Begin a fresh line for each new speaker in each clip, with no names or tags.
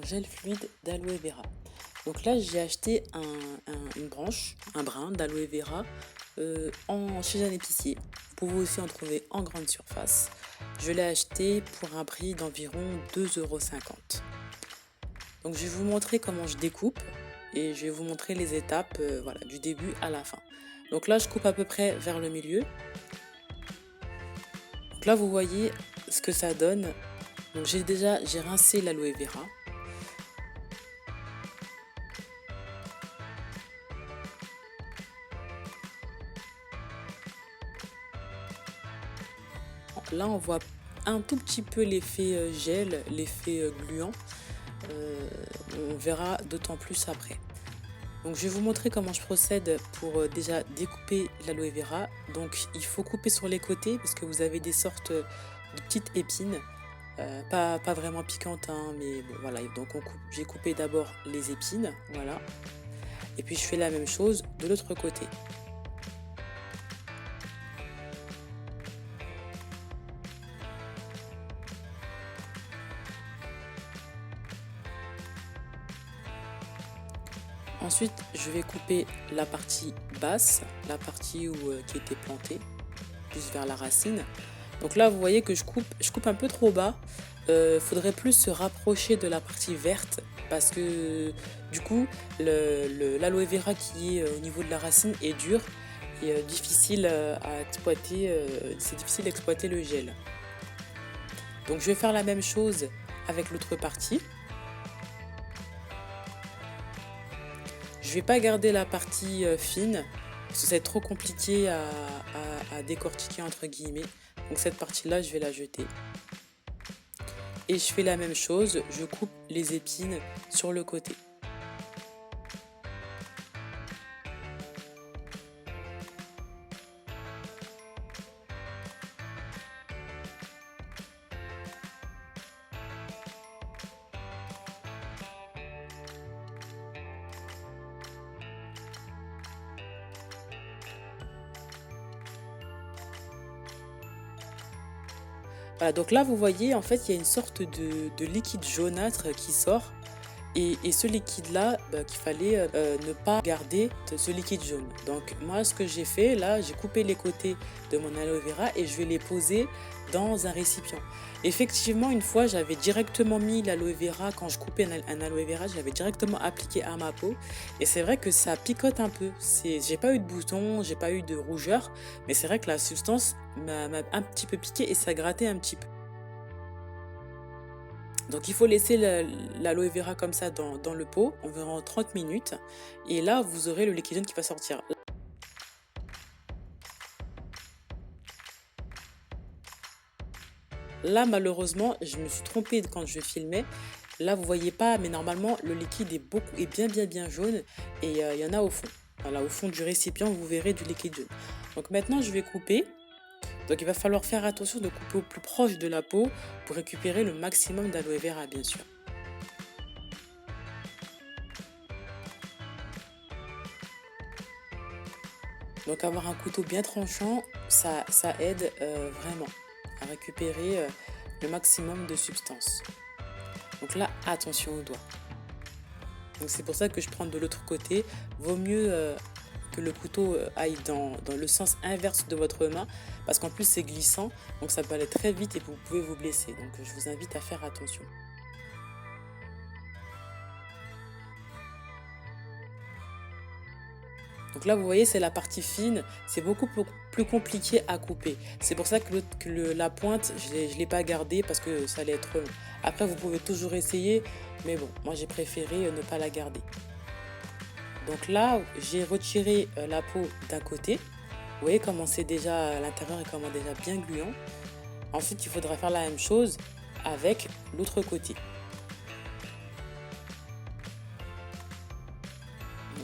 gel fluide d'aloe vera. Donc là, j'ai acheté une branche, un brin d'aloe vera chez un épicier. Vous pouvez aussi en trouver en grande surface. Je l'ai acheté pour un prix d'environ 2,50 €. Donc je vais vous montrer comment je découpe et je vais vous montrer les étapes voilà, du début à la fin. Donc là, je coupe à peu près vers le milieu. Donc là, vous voyez ce que ça donne. Donc j'ai rincé l'aloe vera. Là, on voit un tout petit peu l'effet gel, l'effet gluant. Euh, on verra d'autant plus après. Donc, je vais vous montrer comment je procède pour déjà découper l'aloe vera. Donc, il faut couper sur les côtés parce que vous avez des sortes de petites épines. Pas vraiment piquantes, hein, mais bon, voilà. Donc, j'ai coupé d'abord les épines, voilà. Et puis, je fais la même chose de l'autre côté. Ensuite, je vais couper la partie basse, la partie qui était plantée, plus vers la racine. Donc là, vous voyez que je coupe un peu trop bas. Faudrait plus se rapprocher de la partie verte parce que du coup, l'aloe vera qui est au niveau de la racine est dur et difficile à exploiter. C'est difficile d'exploiter le gel. Donc je vais faire la même chose avec l'autre partie. Je vais pas garder la partie fine parce que c'est trop compliqué à décortiquer entre guillemets. Donc cette partie-là, je vais la jeter. Et je fais la même chose, je coupe les épines sur le côté. Voilà, donc là, vous voyez, en fait, il y a une sorte de liquide jaunâtre qui sort. Et ce liquide-là, qu'il fallait ne pas garder ce liquide jaune. Donc moi, ce que j'ai fait, là, j'ai coupé les côtés de mon aloe vera et je vais les poser dans un récipient. Effectivement, une fois, j'avais directement mis l'aloe vera, quand je coupais un aloe vera, je l'avais directement appliqué à ma peau. Et c'est vrai que ça picote un peu. J'ai pas eu de boutons, j'ai pas eu de rougeur, mais c'est vrai que la substance m'a un petit peu piqué et ça grattait un petit peu. Donc il faut laisser l'aloe vera comme ça dans le pot environ 30 minutes et là vous aurez le liquide jaune qui va sortir. Là malheureusement je me suis trompée quand je filmais. Là vous voyez pas mais normalement le liquide est bien jaune et il y en a au fond. Voilà, au fond du récipient vous verrez du liquide jaune. Donc maintenant je vais couper. Donc il va falloir faire attention de couper au plus proche de la peau pour récupérer le maximum d'aloe vera bien sûr. Donc avoir un couteau bien tranchant, ça aide vraiment à récupérer le maximum de substance. Donc là, attention aux doigts. Donc c'est pour ça que je prends de l'autre côté. Vaut mieux que le couteau aille dans le sens inverse de votre main parce qu'en plus c'est glissant, donc ça peut aller très vite et vous pouvez vous blesser. Donc je vous invite à faire attention. Donc là, vous voyez, c'est la partie fine. C'est beaucoup plus compliqué à couper. C'est pour ça que la pointe, je l'ai pas gardée parce que ça allait être long. Après, vous pouvez toujours essayer. Mais bon, moi, j'ai préféré ne pas la garder. Donc là, j'ai retiré la peau d'un côté. Vous voyez comment c'est déjà, l'intérieur est comment déjà bien gluant. Ensuite, il faudra faire la même chose avec l'autre côté.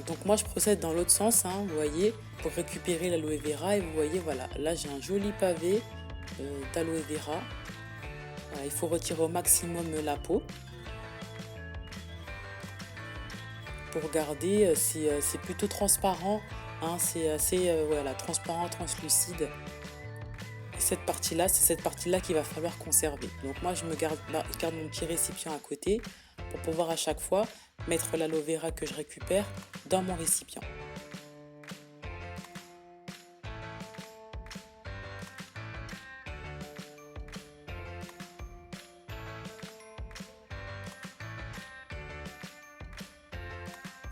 Donc moi je procède dans l'autre sens, hein, vous voyez, pour récupérer l'aloe vera et vous voyez, voilà, là j'ai un joli pavé d'aloe vera. Voilà, il faut retirer au maximum la peau pour garder, c'est plutôt transparent, hein, c'est assez voilà, transparent, translucide. Et cette partie-là, c'est cette partie-là qu'il va falloir conserver. Donc moi je garde mon petit récipient à côté pour pouvoir à chaque fois mettre l'aloe vera que je récupère dans mon récipient.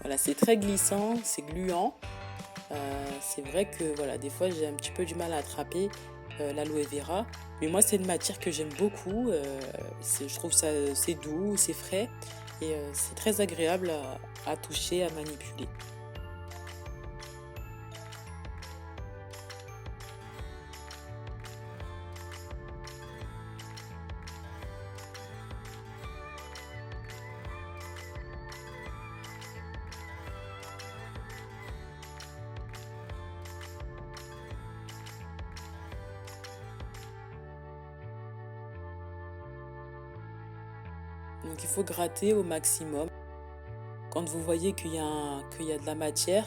Voilà, c'est très glissant, c'est gluant. C'est vrai que voilà, des fois j'ai un petit peu du mal à attraper l'aloe vera. Mais moi, c'est une matière que j'aime beaucoup. Je trouve ça c'est doux, c'est frais et c'est très agréable à toucher, à manipuler. Donc il faut gratter au maximum. Quand vous voyez qu'il y a de la matière,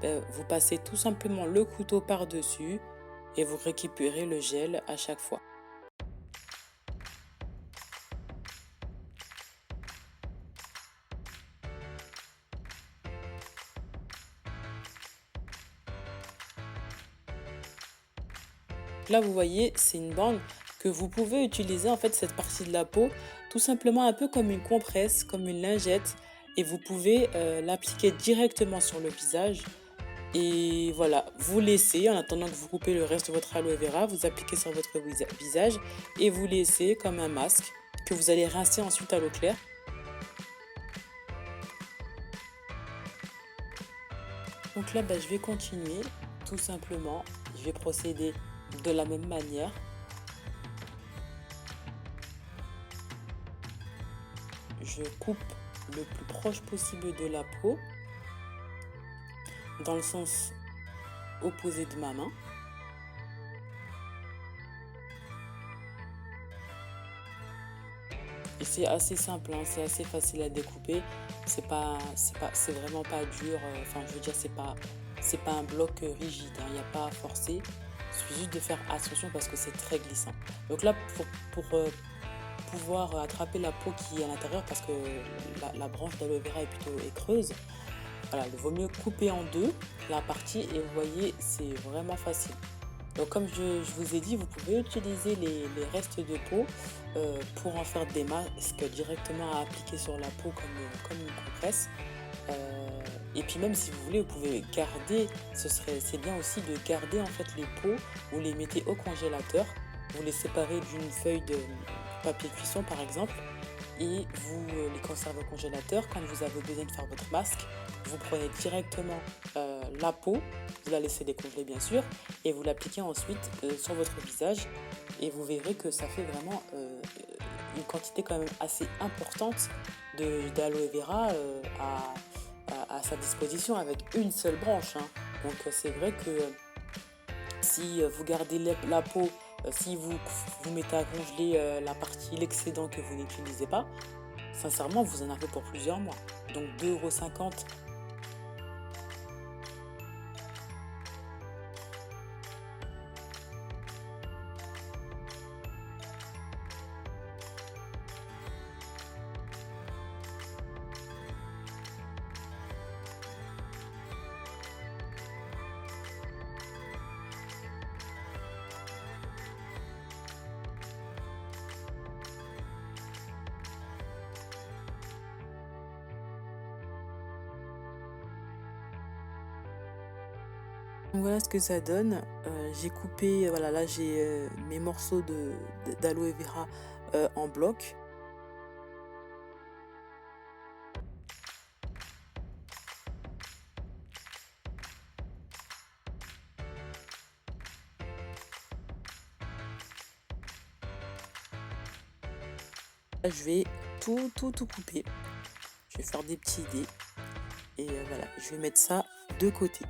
ben, vous passez tout simplement le couteau par-dessus et vous récupérez le gel à chaque fois. Là, vous voyez, c'est une bande que vous pouvez utiliser en fait cette partie de la peau tout simplement un peu comme une compresse, comme une lingette et vous pouvez l'appliquer directement sur le visage. Et voilà, vous laissez, en attendant que vous coupez le reste de votre aloe vera, vous appliquez sur votre visage et vous laissez comme un masque que vous allez rincer ensuite à l'eau claire. Donc là, bah, je vais continuer tout simplement. Je vais procéder de la même manière. Je coupe le plus proche possible de la peau dans le sens opposé de ma main. Et c'est assez simple, hein, c'est assez facile à découper. C'est vraiment pas dur. Enfin, je veux dire, c'est pas un bloc rigide. Il n'y a pas à forcer. Il suffit juste de faire attention parce que c'est très glissant. Donc là, pour pouvoir attraper la peau qui est à l'intérieur, parce que la branche d'aloe vera est plutôt creuse, voilà, il vaut mieux couper en deux la partie et vous voyez, c'est vraiment facile. Donc comme je vous ai dit, vous pouvez utiliser les restes de peau pour en faire des masques directement à appliquer sur la peau comme une compresse. Et puis même si vous voulez, vous pouvez garder, c'est bien aussi de garder en fait les peaux, vous les mettez au congélateur, vous les séparez d'une feuille de papier cuisson par exemple, et vous les conservez au congélateur. Quand vous avez besoin de faire votre masque, vous prenez directement la peau, vous la laissez décongeler bien sûr, et vous l'appliquez ensuite sur votre visage, et vous verrez que ça fait vraiment une quantité quand même assez importante d'aloe vera à sa disposition avec une seule branche, hein. Donc c'est vrai que si vous gardez la peau, si vous mettez à congeler la partie, l'excédent que vous n'utilisez pas, sincèrement, vous en avez pour plusieurs mois. Donc 2,50 €. Donc voilà ce que ça donne. J'ai coupé, voilà, là j'ai mes morceaux d'aloe vera en bloc. Là, je vais tout couper. Je vais faire des petits dés. Et voilà, je vais mettre ça de côté.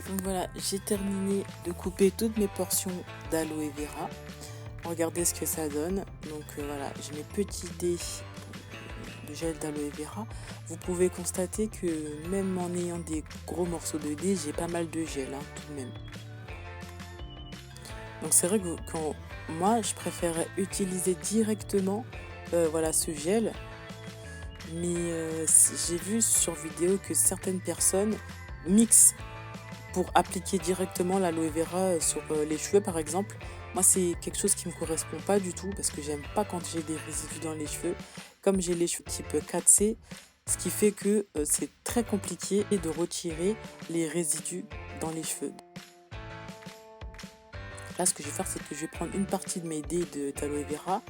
Donc voilà, j'ai terminé de couper toutes mes portions d'aloe vera. Regardez ce que ça donne. Donc voilà, j'ai mes petits dés de gel d'aloe vera. Vous pouvez constater que même en ayant des gros morceaux de dés, j'ai pas mal de gel, hein, tout de même. Donc c'est vrai que quand moi, je préférais utiliser directement voilà, ce gel. Mais j'ai vu sur vidéo que certaines personnes mixent pour appliquer directement l'aloe vera sur les cheveux par exemple. Moi, c'est quelque chose qui me correspond pas du tout parce que j'aime pas quand j'ai des résidus dans les cheveux. Comme j'ai les cheveux type 4C, ce qui fait que c'est très compliqué de retirer les résidus dans les cheveux. Là, ce que je vais faire, c'est que je vais prendre une partie de mes dés d'aloe vera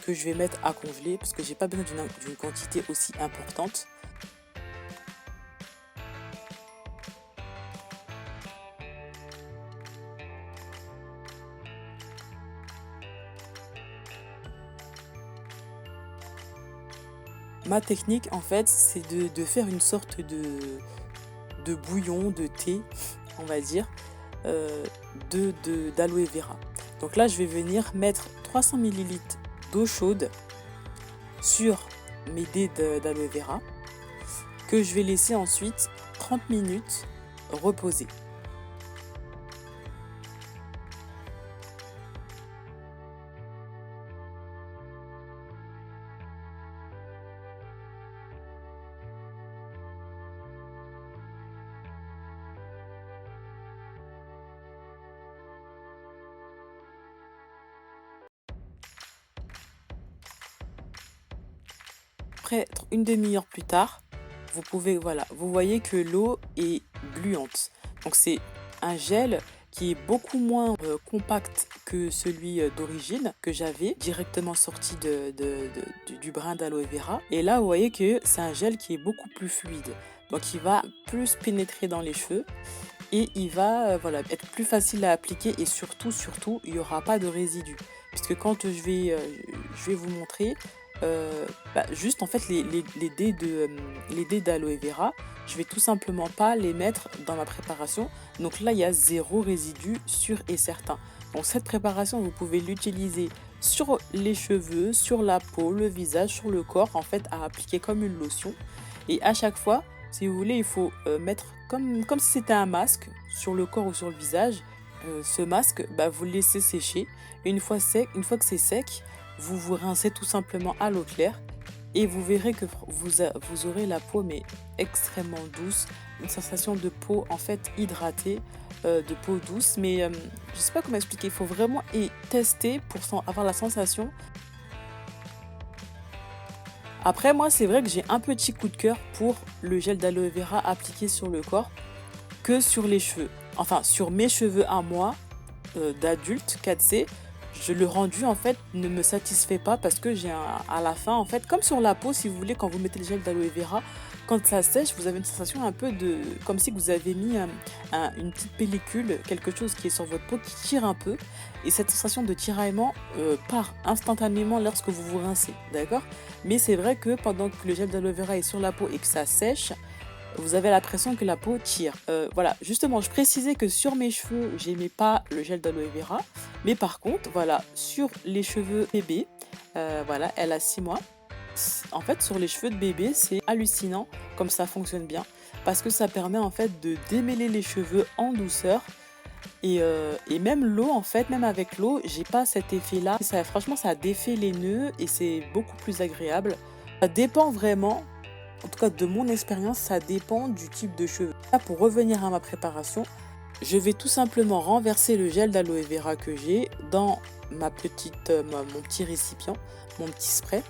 que je vais mettre à congeler parce que j'ai pas besoin d'une quantité aussi importante. Ma technique, en fait, c'est de faire une sorte de bouillon, de thé, on va dire, d'aloe vera. Donc là, je vais venir mettre 300 millilitres d'eau chaude sur mes dés d'aloe vera que je vais laisser ensuite 30 minutes reposer. Après, une demi-heure plus tard, vous pouvez, voilà, vous voyez que l'eau est gluante. Donc c'est un gel qui est beaucoup moins compact que celui d'origine que j'avais directement sorti du brin d'aloe vera. Et là, vous voyez que c'est un gel qui est beaucoup plus fluide. Donc il va plus pénétrer dans les cheveux et il va voilà, être plus facile à appliquer et surtout, il n'y aura pas de résidus. Puisque quand je vais vous montrer, juste en fait les dés d'aloe vera, je vais tout simplement pas les mettre dans ma préparation. Donc là, il y a zéro résidu sûr et certain. Donc cette préparation, vous pouvez l'utiliser sur les cheveux, sur la peau, le visage, sur le corps, en fait, à appliquer comme une lotion. Et à chaque fois, si vous voulez, il faut mettre comme si c'était un masque sur le corps ou sur le visage. Ce masque, vous le laissez sécher. Et une fois que c'est sec, vous vous rincez tout simplement à l'eau claire. Et vous verrez que vous aurez la peau mais extrêmement douce. Une sensation de peau en fait hydratée, de peau douce. Mais je sais pas comment expliquer. Il faut vraiment y tester pour avoir la sensation. Après, moi, c'est vrai que j'ai un petit coup de cœur pour le gel d'aloe vera appliqué sur le corps que sur les cheveux. Enfin, sur mes cheveux à moi, d'adulte 4C, le rendu en fait ne me satisfait pas parce que à la fin en fait, comme sur la peau, si vous voulez, quand vous mettez le gel d'aloe vera, quand ça sèche, vous avez une sensation un peu comme si vous avez mis une petite pellicule, quelque chose qui est sur votre peau qui tire un peu, et cette sensation de tiraillement part instantanément lorsque vous vous rincez, d'accord? Mais c'est vrai que pendant que le gel d'aloe vera est sur la peau et que ça sèche, vous avez l'impression que la peau tire. Voilà, justement, je précisais que sur mes cheveux, j'aimais pas le gel d'aloe vera. Mais par contre, voilà, sur les cheveux bébé, voilà, elle a 6 mois. En fait, sur les cheveux de bébé, c'est hallucinant comme ça fonctionne bien. Parce que ça permet en fait de démêler les cheveux en douceur. Et même l'eau, en fait, même avec l'eau, j'ai pas cet effet-là. Franchement, ça défait les nœuds et c'est beaucoup plus agréable. Ça dépend vraiment. En tout cas, de mon expérience, ça dépend du type de cheveux. Là, pour revenir à ma préparation, je vais tout simplement renverser le gel d'aloe vera que j'ai dans mon petit récipient, mon petit spray.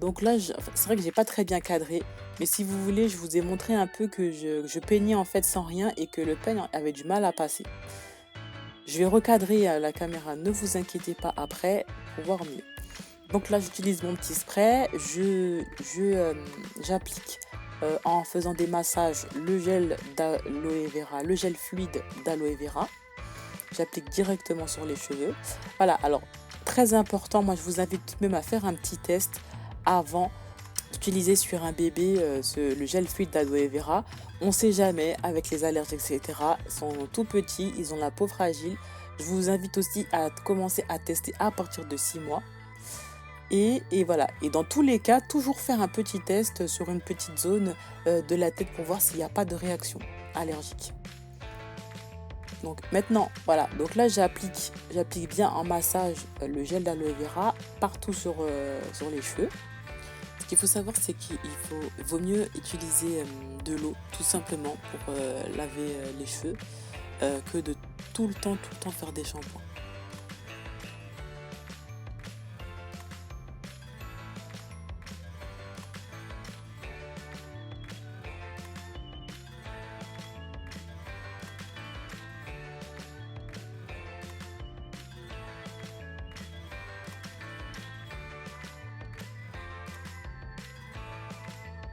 Donc là, enfin, c'est vrai que j'ai pas très bien cadré, mais si vous voulez, je vous ai montré un peu que je peignais en fait sans rien et que le peigne avait du mal à passer. Je vais recadrer la caméra, ne vous inquiétez pas après pour voir mieux. Donc là, j'utilise mon petit spray, j'applique en faisant des massages le gel d'aloe vera, le gel fluide d'aloe vera. J'applique directement sur les cheveux. Voilà, alors très important, moi je vous invite tout de même à faire un petit test avant d'utiliser sur un bébé le gel fluide d'aloe vera. On ne sait jamais avec les allergies, etc. Ils sont tout petits, ils ont la peau fragile. Je vous invite aussi à commencer à tester à partir de 6 mois. Et voilà, et dans tous les cas, toujours faire un petit test sur une petite zone de la tête pour voir s'il n'y a pas de réaction allergique. Donc maintenant, voilà, donc là j'applique bien en massage le gel d'aloe vera partout sur les cheveux. Ce qu'il faut savoir, c'est qu'il vaut mieux utiliser de l'eau tout simplement pour laver les cheveux que de tout le temps faire des shampoings.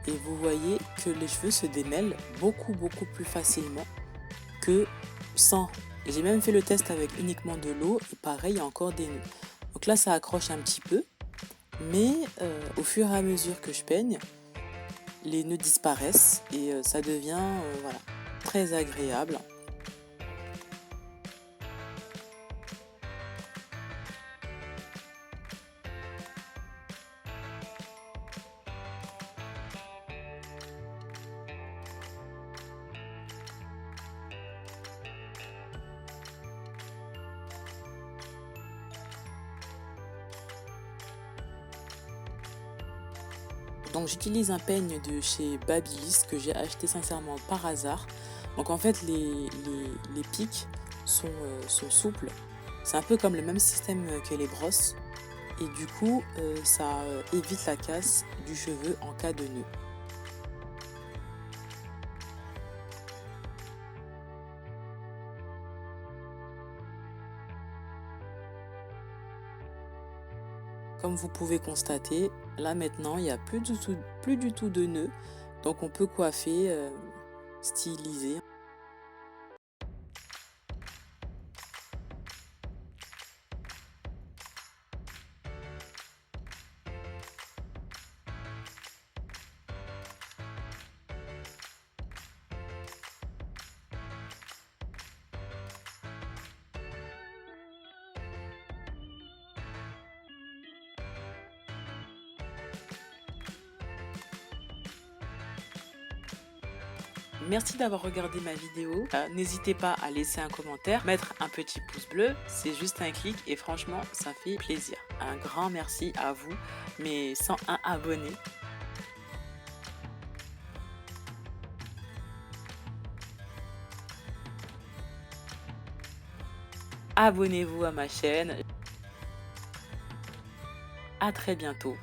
Et vous voyez que les cheveux se démêlent beaucoup plus facilement que sans. J'ai même fait le test avec uniquement de l'eau et pareil, il y a encore des nœuds. Donc là, ça accroche un petit peu, mais au fur et à mesure que je peigne, les nœuds disparaissent et ça devient voilà, très agréable. Donc j'utilise un peigne de chez Babyliss que j'ai acheté sincèrement par hasard. Donc en fait les pics sont souples. C'est un peu comme le même système que les brosses. Et du coup ça évite la casse du cheveu en cas de nœud. Comme vous pouvez constater, là maintenant il n'y a plus du tout de nœuds. Donc on peut coiffer, styliser. Merci d'avoir regardé ma vidéo. N'hésitez pas à laisser un commentaire, mettre un petit pouce bleu. C'est juste un clic et franchement, ça fait plaisir. Un grand merci à vous, mes 101 abonnés. Abonnez-vous à ma chaîne. À très bientôt.